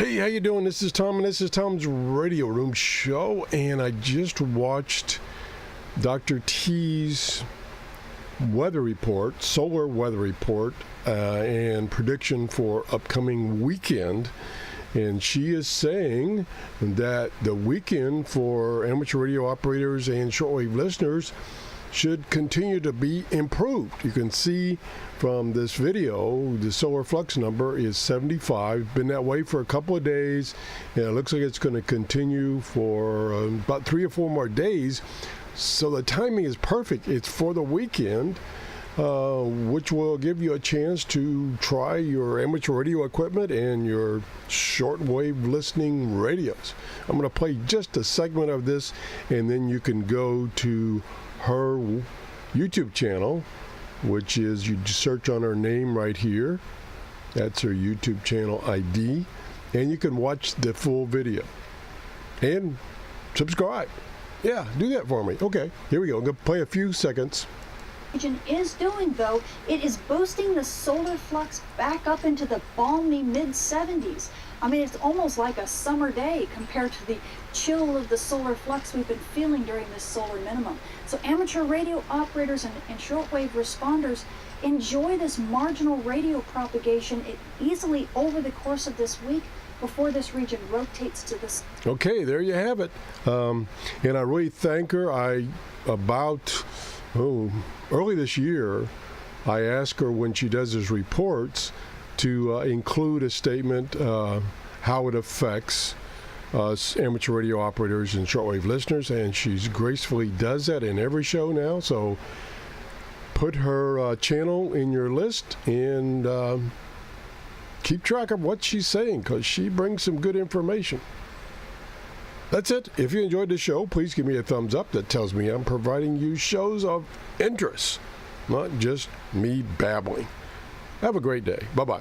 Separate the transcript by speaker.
Speaker 1: Hey, how you doing? This is Tom, and this is Tom's Radio Room Show, and I just watched Dr. T's weather report, solar weather report, and prediction for upcoming weekend. And she is saying that the weekend for amateur radio operators and shortwave listeners should continue to be improved. You can see from this video, the solar flux number is 75. Been that way for a couple of days, and it looks like it's going to continue for about 3 or 4 more days. So the timing is perfect. It's for the weekend, which will give you a chance to try your amateur radio equipment and your shortwave listening radios. I'm going to play just a segment of this, and then you can go to her YouTube channel, which is, you search on her name right here. That's her YouTube channel ID, and you can watch the full video and subscribe. Yeah, do that for me. Okay, here we go. I'm going to play a few seconds.
Speaker 2: Is doing, though, it is boosting the solar flux back up into the balmy mid-70s. I mean, it's almost like a summer day compared to the chill of the solar flux we've been feeling during this solar minimum. So amateur radio operators and shortwave responders enjoy this marginal radio propagation easily over the course of this week before this region rotates to this. Okay,
Speaker 1: there you have it. And I really thank her. Early this year, I asked her when she does his reports to include a statement how it affects us amateur radio operators and shortwave listeners, and she's gracefully does that in every show now. So put her channel in your list and keep track of what she's saying, because she brings some good information. That's it. If you enjoyed this show, please give me a thumbs up. That tells me I'm providing you shows of interest, not just me babbling. Have a great day. Bye-bye.